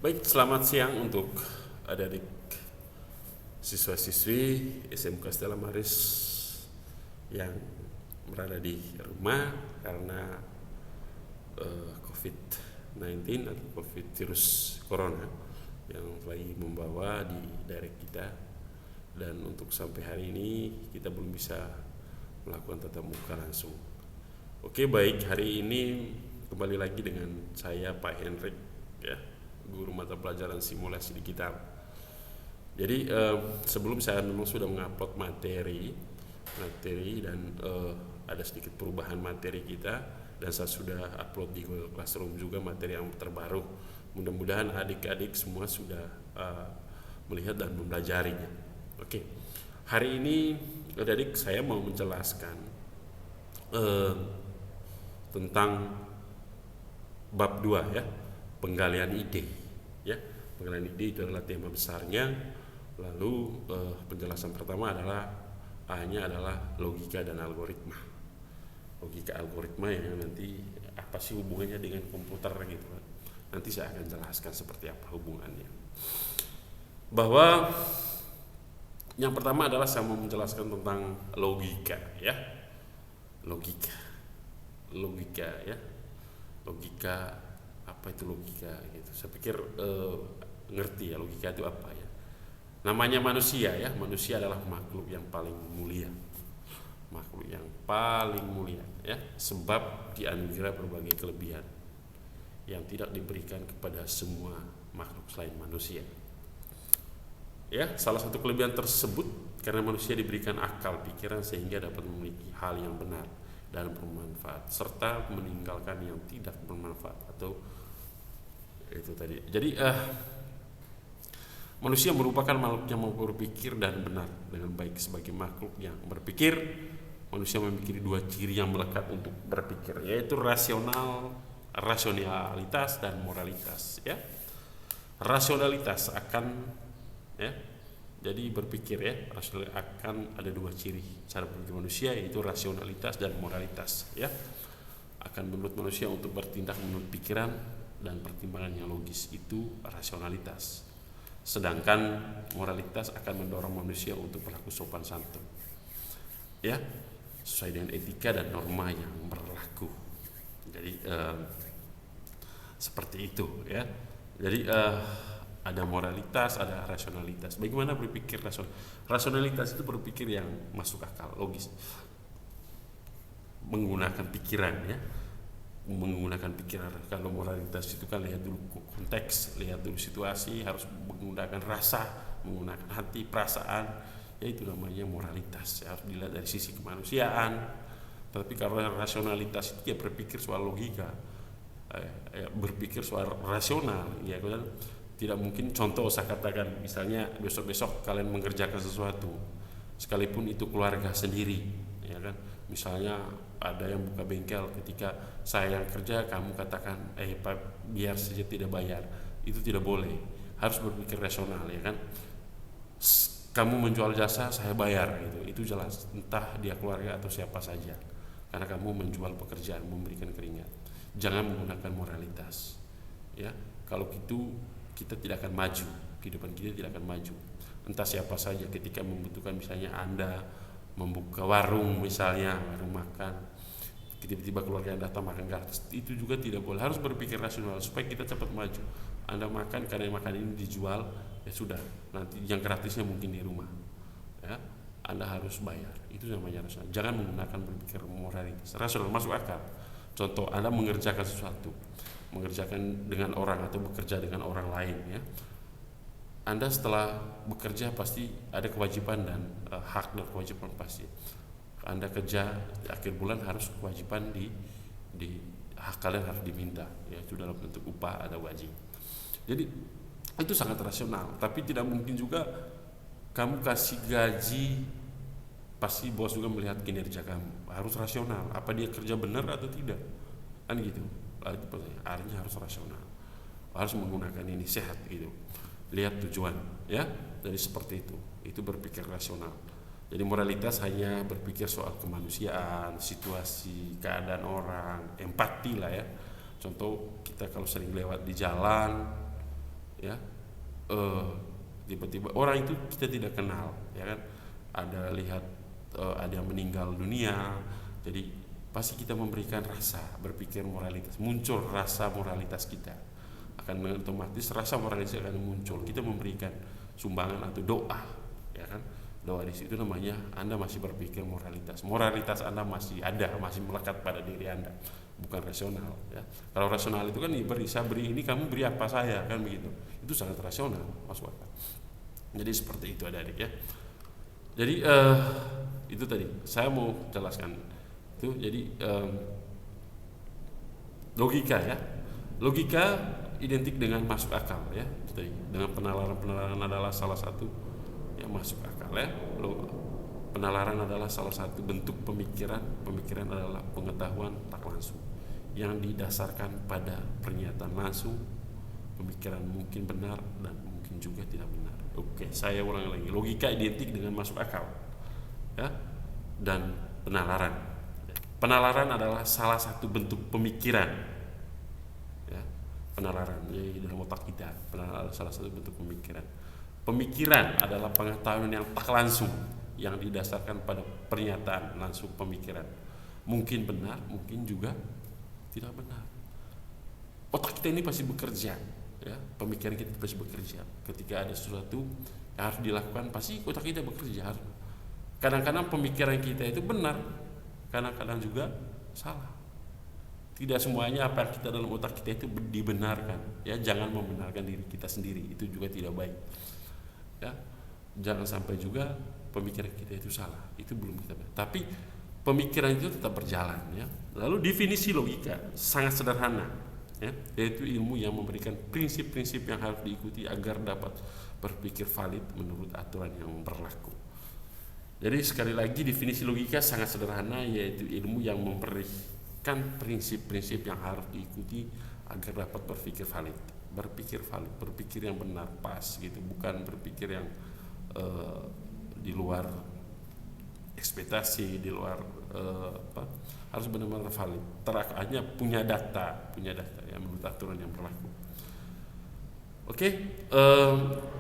Baik, selamat siang untuk adik-adik siswa-siswi SMK Stella Maris yang berada di rumah karena COVID-19 atau COVID virus corona yang lagi membawa di daerah kita. Dan untuk sampai hari ini kita belum bisa melakukan tatap muka langsung. Oke, baik, hari ini kembali lagi dengan saya Pak Hendrik, ya, guru mata pelajaran simulasi digital. Jadi sebelum saya memang sudah mengupload materi dan ada sedikit perubahan materi kita, dan saya sudah upload di Google Classroom juga materi yang terbaru. Mudah-mudahan adik-adik semua sudah melihat dan mempelajarinya. Oke, hari ini adik-adik saya mau menjelaskan tentang bab 2, ya, penggalian ide, ya. Penggalian ide itu adalah tema besarnya. Lalu penjelasan pertama adalah A-nya adalah logika dan algoritma. Logika algoritma yang nanti apa sih hubungannya dengan komputer gitu kan. Nanti saya akan jelaskan seperti apa hubungannya. Bahwa yang pertama adalah saya mau menjelaskan tentang logika, ya. Logika, ya. Logika, apa itu logika gitu. Saya pikir ngerti ya logika itu apa ya. Namanya manusia, ya. Manusia adalah makhluk yang paling mulia. Makhluk yang paling mulia, ya. Sebab dianugerah berbagai kelebihan yang tidak diberikan kepada semua makhluk selain manusia. Ya, salah satu kelebihan tersebut karena manusia diberikan akal pikiran sehingga dapat memiliki hal yang benar dan bermanfaat serta meninggalkan yang tidak bermanfaat atau itu tadi. Jadi manusia merupakan makhluk yang mampu berpikir dan benar dengan baik. Sebagai makhluk yang berpikir, manusia memiliki dua ciri yang melekat untuk berpikir, yaitu rasionalitas dan moralitas, ya. Rasionalitas akan, ya, jadi berpikir, ya, akan ada dua ciri cara berpikir manusia, yaitu rasionalitas dan moralitas, ya. Akan menurut manusia untuk bertindak menurut pikiran dan pertimbangan yang logis, itu rasionalitas. Sedangkan moralitas akan mendorong manusia untuk berlaku sopan santun, ya, sesuai dengan etika dan norma yang berlaku. Jadi seperti itu, ya. Jadi ada moralitas, ada rasionalitas. Bagaimana berpikir rasionalitas itu berpikir yang masuk akal, logis, menggunakan pikiran, ya, menggunakan pikiran. Kalau moralitas itu kan lihat dulu konteks, lihat dulu situasi, harus menggunakan rasa, menggunakan hati, perasaan, ya, itu namanya moralitas. Harus dilihat dari sisi kemanusiaan. Tapi kalau rasionalitas itu ya berpikir soal logika, berpikir soal rasional, ya kan. Tidak mungkin, contoh saya katakan, misalnya besok-besok kalian mengerjakan sesuatu, sekalipun itu keluarga sendiri, ya kan. Misalnya ada yang buka bengkel, ketika saya yang kerja kamu katakan Pak, biar saja tidak bayar, itu tidak boleh. Harus berpikir rasional, ya kan. Kamu menjual jasa, saya bayar, gitu, itu jelas, entah dia keluarga atau siapa saja, karena kamu menjual pekerjaan, memberikan keringat. Jangan menggunakan moralitas, ya. Kalau gitu kita tidak akan maju, kehidupan kita tidak akan maju. Entah siapa saja ketika membutuhkan, misalnya Anda membuka warung, misalnya warung makan, tiba-tiba keluarga Anda datang makan gratis, itu juga tidak boleh. Harus berpikir rasional supaya kita cepat maju. Anda makan karena makan ini dijual, ya sudah, nanti yang gratisnya mungkin di rumah, ya. Anda harus bayar, itu namanya rasional. Jangan menggunakan berpikir moralitas. Rasional, masuk akal. Contoh, Anda mengerjakan sesuatu, mengerjakan dengan orang atau bekerja dengan orang lain, ya. Anda setelah bekerja pasti ada kewajiban dan hak dan kewajiban pasti. Anda kerja di akhir bulan harus kewajiban di hak kalian harus diminta, ya, itu dalam bentuk upah atau gaji. Jadi itu sangat rasional. Tapi tidak mungkin juga kamu kasih gaji, pasti bos juga melihat kinerja kamu. Harus rasional, apa dia kerja benar atau tidak, kan gitu. Artinya harus rasional, harus menggunakan ini sehat, gitu. Lihat tujuan, ya. Jadi seperti itu berpikir rasional. Jadi moralitas hanya berpikir soal kemanusiaan, situasi, keadaan orang, empati lah, ya. Contoh, kita kalau sering lewat di jalan, ya. Tiba-tiba orang itu kita tidak kenal, ya kan, ada lihat ada yang meninggal dunia, jadi pasti kita memberikan rasa berpikir moralitas, muncul rasa moralitas kita, akan otomatis rasa moralitas akan muncul, kita memberikan sumbangan atau doa, ya kan, doa di situ namanya Anda masih berpikir moralitas Anda masih ada, masih melekat pada diri Anda, bukan rasional, ya. Kalau rasional itu kan saya beri ini, kamu beri apa saya, kan begitu, itu sangat rasional, masuk akal. Jadi seperti itu adik-adik, ya. Jadi itu tadi saya mau jelaskan itu. Jadi logika, ya, logika identik dengan masuk akal, ya. Jadi dengan penalaran adalah salah satu yang masuk akal, ya. Penalaran adalah salah satu bentuk pemikiran adalah pengetahuan tak langsung yang didasarkan pada pernyataan langsung. Pemikiran mungkin benar dan mungkin juga tidak benar. Oke, saya ulang lagi. Logika identik dengan masuk akal, ya, dan penalaran. Penalaran adalah salah satu bentuk pemikiran, ya. Penalaran jadi dalam otak kita. Penalaran adalah salah satu bentuk pemikiran. Pemikiran adalah pengetahuan yang tak langsung yang didasarkan pada pernyataan langsung pemikiran. Mungkin benar, mungkin juga tidak benar. Otak kita ini pasti bekerja, ya. Pemikiran kita pasti bekerja. Ketika ada sesuatu yang harus dilakukan, pasti otak kita bekerja. Kadang-kadang pemikiran kita itu benar, kadang-kadang juga salah. Tidak semuanya apa yang kita dalam otak kita itu dibenarkan, ya. Jangan membenarkan diri kita sendiri, itu juga tidak baik, ya. Jangan sampai juga pemikiran kita itu salah, itu belum kita baik. Tapi pemikiran itu tetap berjalan, ya. Lalu definisi logika sangat sederhana, ya, yaitu ilmu yang memberikan prinsip-prinsip yang harus diikuti agar dapat berpikir valid menurut aturan yang berlaku. Jadi sekali lagi definisi logika sangat sederhana, yaitu ilmu yang memberikan prinsip-prinsip yang harus diikuti agar dapat berpikir valid, berpikir yang benar, pas gitu, bukan berpikir yang di luar ekspektasi, di luar harus benar-benar valid, hanya punya data yang menurut aturan yang berlaku. Oke,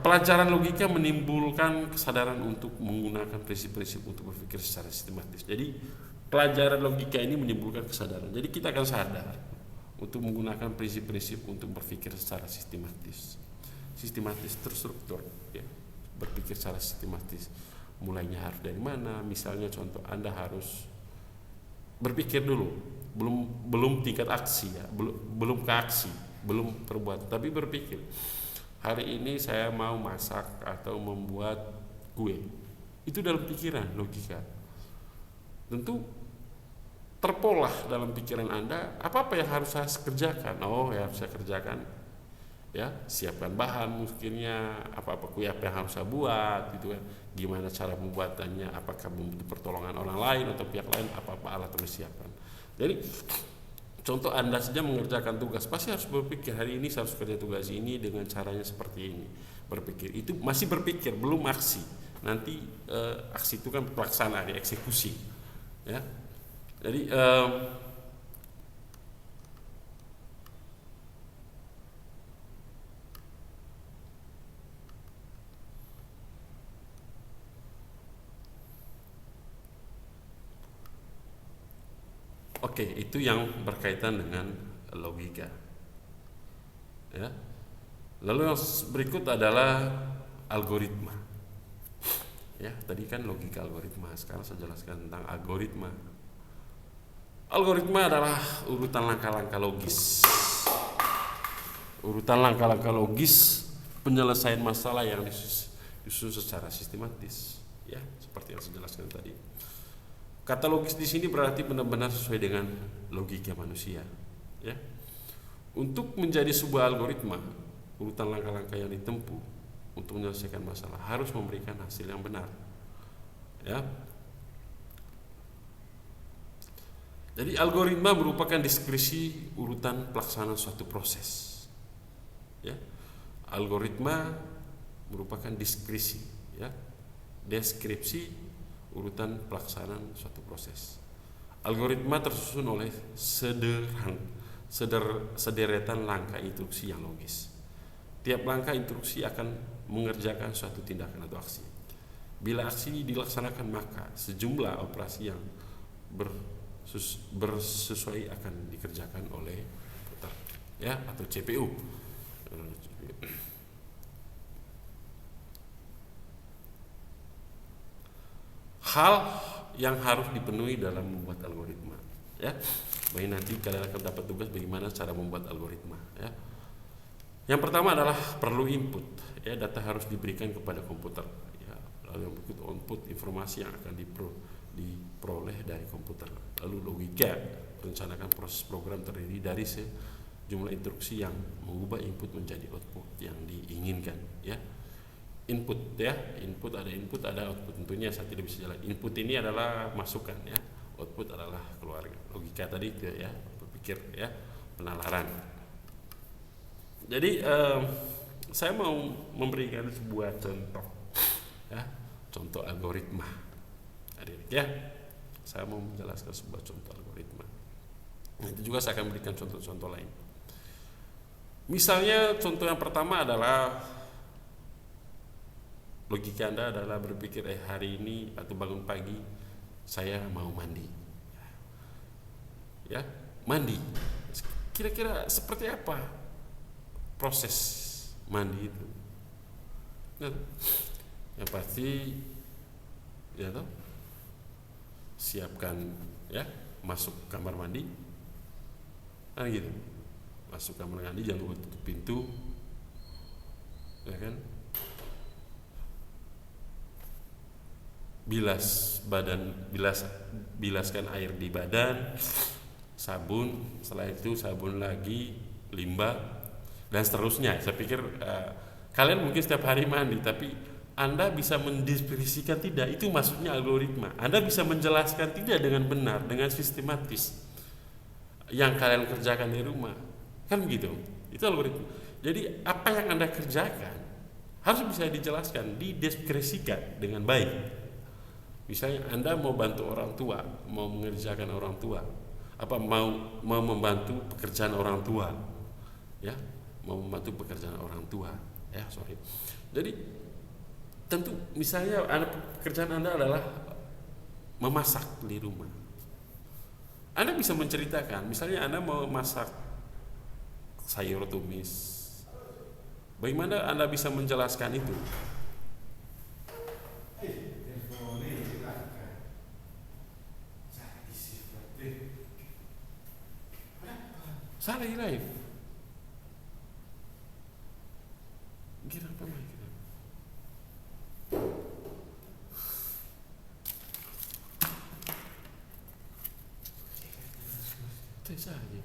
pelajaran logika menimbulkan kesadaran untuk menggunakan prinsip-prinsip untuk berpikir secara sistematis. Jadi pelajaran logika ini menimbulkan kesadaran. Jadi kita akan sadar untuk menggunakan prinsip-prinsip untuk berpikir secara sistematis, terstruktur, ya. Berpikir secara sistematis. Mulainya harus dari mana? Misalnya contoh, Anda harus berpikir dulu, belum tingkat aksi, ya, belum ke aksi, belum perbuatan, tapi berpikir. Hari ini saya mau masak atau membuat kue. Itu dalam pikiran, logika. Tentu terpolah dalam pikiran Anda, apa yang harus saya kerjakan? Oh, ya harus saya kerjakan, ya, siapkan bahan mungkinnya, apa kue apa yang harus saya buat, gitu kan. Gimana cara membuatannya, apakah membutuhkan pertolongan orang lain atau pihak lain, apa alat yang disiapkan. Jadi contoh Anda saja mengerjakan tugas, pasti harus berpikir hari ini saya harus kerja tugas ini dengan caranya seperti ini. Berpikir itu masih berpikir, belum aksi. Nanti aksi itu kan pelaksanaan, eksekusi, ya. Jadi oke, itu yang berkaitan dengan logika, ya. Lalu yang berikut adalah algoritma, ya. Tadi kan logika, algoritma, sekarang saya jelaskan tentang algoritma. Algoritma adalah urutan langkah-langkah logis penyelesaian masalah yang disusun secara sistematis, ya, seperti yang saya jelaskan tadi. Kata logis di sini berarti benar-benar sesuai dengan logika manusia, ya. Untuk menjadi sebuah algoritma, urutan langkah-langkah yang ditempuh untuk menyelesaikan masalah harus memberikan hasil yang benar, ya. Jadi algoritma merupakan deskripsi urutan pelaksanaan suatu proses, ya. Algoritma merupakan deskripsi, ya, deskripsi urutan pelaksanaan suatu proses. Algoritma tersusun oleh sederetan langkah instruksi yang logis. Tiap langkah instruksi akan mengerjakan suatu tindakan atau aksi. Bila aksi dilaksanakan maka sejumlah operasi yang bersesuai akan dikerjakan oleh komputer, ya, atau CPU. Hal yang harus dipenuhi dalam membuat algoritma, ya. Baik, nanti kalian akan dapat tugas bagaimana cara membuat algoritma, ya. Yang pertama adalah perlu input, ya, data harus diberikan kepada komputer, ya. Lalu yang berikut output informasi yang akan diperoleh dari komputer. Lalu logika, rencanakan proses program terdiri dari sejumlah instruksi yang mengubah input menjadi output yang diinginkan, ya. Input, ya, input ada output. Tentunya saya tidak bisa jalan. Input ini adalah masukan, ya. Output adalah keluarga. Logika tadi itu, ya, berpikir, ya, penalaran. Jadi saya mau memberikan sebuah contoh, ya, contoh algoritma, adik-adik, ya. Saya mau menjelaskan sebuah contoh algoritma. Nanti juga saya akan berikan contoh-contoh lain. Misalnya contoh yang pertama adalah logika Anda adalah berpikir hari ini atau bangun pagi saya mau mandi, ya, mandi. Kira-kira seperti apa proses mandi itu? Nah, yang pasti, ya toh, siapkan, ya, masuk kamar mandi, kan gitu. Masuk kamar mandi, jangan lupa tutup pintu, ya kan. Bilaskan air di badan, sabun, setelah itu sabun lagi, limbah, dan seterusnya. Saya pikir kalian mungkin setiap hari mandi, tapi Anda bisa mendeskripsikan tidak, itu maksudnya algoritma. Anda bisa menjelaskan tidak dengan benar, dengan sistematis yang kalian kerjakan di rumah, kan begitu. Itu algoritma. Jadi apa yang Anda kerjakan harus bisa dijelaskan, dideskripsikan dengan baik. Misalnya Anda mau bantu orang tua, mau mengerjakan orang tua, mau membantu pekerjaan orang tua, ya, mau membantu pekerjaan orang tua, ya, sorry. Jadi tentu misalnya pekerjaan Anda adalah memasak di rumah. Anda bisa menceritakan, misalnya Anda mau masak sayur tumis. Bagaimana Anda bisa menjelaskan itu? Salah live. Kira apa lagi? Tes aja.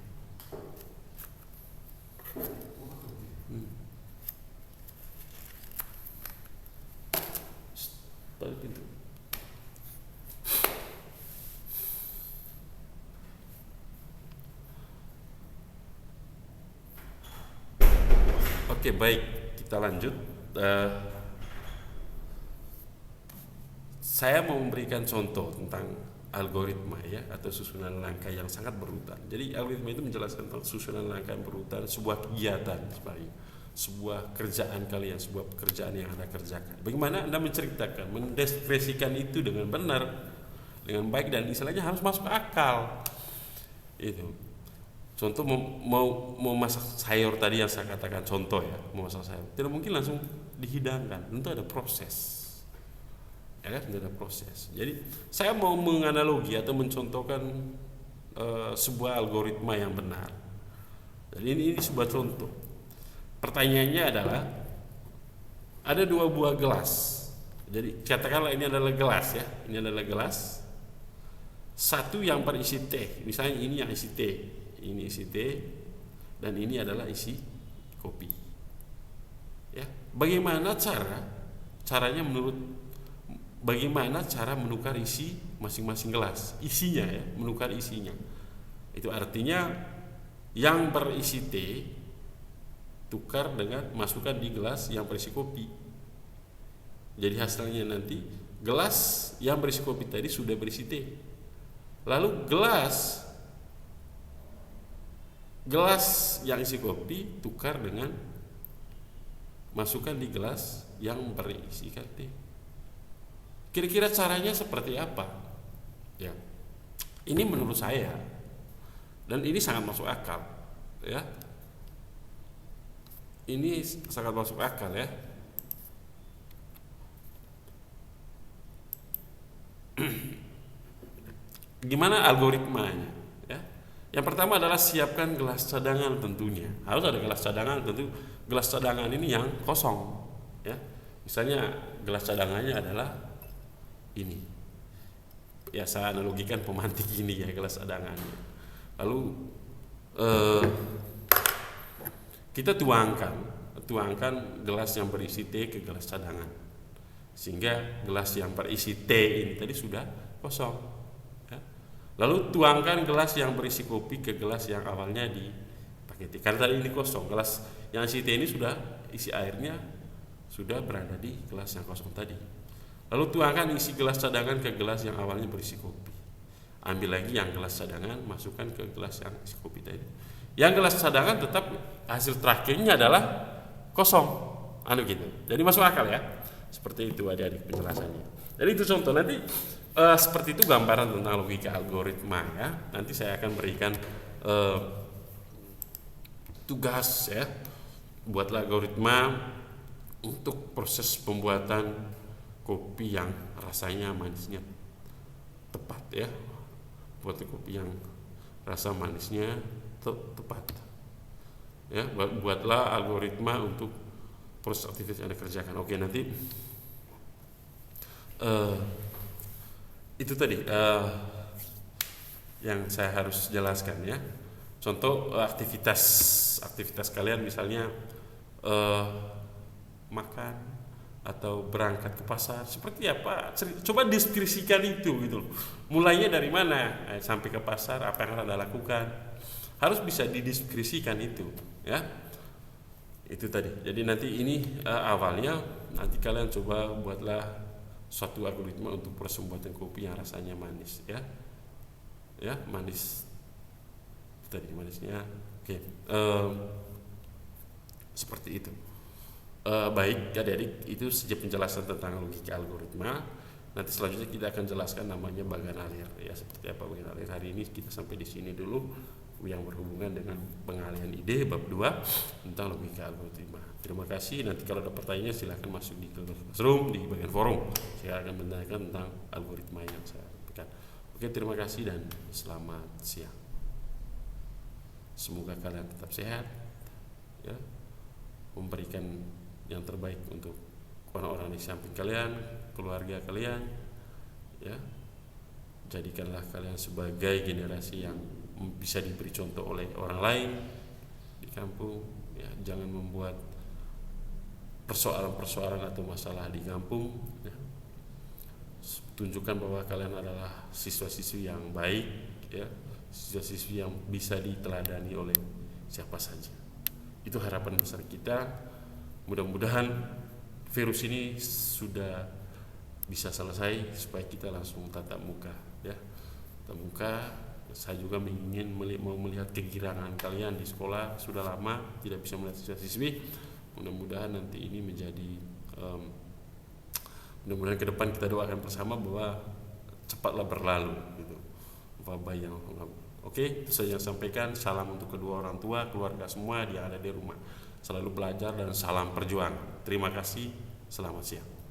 Tutup pintu. Oke, baik, kita lanjut. Saya mau memberikan contoh tentang algoritma, ya, atau susunan langkah yang sangat berurutan. Jadi algoritma itu menjelaskan tentang susunan langkah yang berurutan sebuah kegiatan, sebuah kerjaan kalian, sebuah pekerjaan yang Anda kerjakan. Bagaimana Anda menceritakan, mendeskripsikan itu dengan benar, dengan baik, dan istilahnya harus masuk akal. Itu. Contoh mau masak sayur tadi yang saya katakan contoh, ya, mau masak sayur tidak mungkin langsung dihidangkan, tentu ada proses, ya kan, ada proses. Jadi saya mau menganalogi atau mencontohkan sebuah algoritma yang benar. Jadi ini sebuah contoh. Pertanyaannya adalah ada 2 buah gelas. Jadi katakanlah ini adalah gelas, ya, ini adalah gelas. Satu yang berisi teh, misalnya ini yang isi teh. Ini isi teh dan ini adalah isi kopi, ya. Bagaimana caranya bagaimana cara menukar isi masing-masing gelas, isinya, ya, menukar isinya. Itu artinya yang berisi teh tukar dengan masukkan di gelas yang berisi kopi. Jadi hasilnya nanti gelas yang berisi kopi tadi sudah berisi teh. Lalu gelas yang isi kopi tukar dengan masukkan di gelas yang berisikan teh. Kira-kira caranya seperti apa? Ya, ini menurut saya, dan ini sangat masuk akal, ya. Ini sangat masuk akal, ya. Gimana algoritmanya? Ya, yang pertama adalah siapkan gelas cadangan, tentunya harus ada gelas cadangan. Tentu gelas cadangan ini yang kosong, ya. Misalnya gelas cadangannya adalah ini, ya saya analogikan pemantik ini ya, gelas cadangannya. Lalu kita tuangkan gelas yang berisi teh ke gelas cadangan, sehingga gelas yang berisi teh ini tadi sudah kosong, ya. Lalu tuangkan gelas yang berisi kopi ke gelas yang awalnya dipakai teh. Karena tadi ini kosong, gelas yang isi teh ini sudah isi airnya sudah berada di gelas yang kosong tadi. Lalu tuangkan isi gelas cadangan ke gelas yang awalnya berisi kopi. Ambil lagi yang gelas cadangan, masukkan ke gelas yang isi kopi tadi. Yang gelas cadangan tetap hasil terakhirnya adalah kosong, gitu. Jadi masuk akal, ya. Seperti itu adik-adik penjelasannya. Jadi itu contoh. Nanti seperti itu gambaran tentang logika algoritma, ya. Nanti saya akan berikan tugas, ya. Buatlah algoritma untuk proses pembuatan kopi yang rasanya manisnya tepat, ya. Buat kopi yang rasa manisnya tepat, ya. Buatlah algoritma untuk proses aktivitas yang Anda kerjakan. Oke, nanti itu tadi yang saya harus jelaskan, ya. Contoh aktivitas kalian, misalnya makan atau berangkat ke pasar, seperti apa? Coba deskripsikan itu, gitu. Mulainya dari mana sampai ke pasar, apa yang Anda lakukan, harus bisa dideskripsikan itu, ya. Itu tadi. Jadi nanti ini awalnya, nanti kalian coba buatlah suatu algoritma untuk proses pembuatan kopi yang rasanya manis, ya. Ya, manis tadi, manisnya. Oke. Seperti itu. Baik adik-adik, itu saja penjelasan tentang logika algoritma. Nanti selanjutnya kita akan jelaskan namanya bagan alir, ya, seperti apa bagan alir. Hari ini kita sampai di sini dulu yang berhubungan dengan pengalihan ide bab 2 tentang logika algoritma. Terima kasih. Nanti kalau ada pertanyaan silahkan masuk di classroom di bagian forum. Saya akan menanyakan tentang algoritma yang saya sampaikan. Oke, terima kasih dan selamat siang. Semoga kalian tetap sehat, ya, memberikan yang terbaik untuk orang-orang di samping kalian, keluarga kalian, ya. Jadikanlah kalian sebagai generasi yang bisa diberi contoh oleh orang lain di kampung, ya. Jangan membuat persoalan-persoalan atau masalah di kampung, ya. Tunjukkan bahwa kalian adalah siswa-siswi yang baik, ya, siswa-siswi yang bisa diteladani oleh siapa saja. Itu harapan besar kita. Mudah-mudahan virus ini sudah bisa selesai supaya kita langsung tatap muka, ya. Tatap muka. Saya juga mau melihat kegirangan kalian di sekolah. Sudah lama tidak bisa melihat siswa-siswi. Mudah-mudahan nanti ini menjadi mudah-mudahan ke depan kita doakan bersama bahwa cepatlah berlalu, gitu, wabah yang. Oke, itu saja yang sampaikan. Salam untuk kedua orang tua, keluarga semua yang ada di rumah. Selalu belajar dan salam perjuangan. Terima kasih. Selamat siang.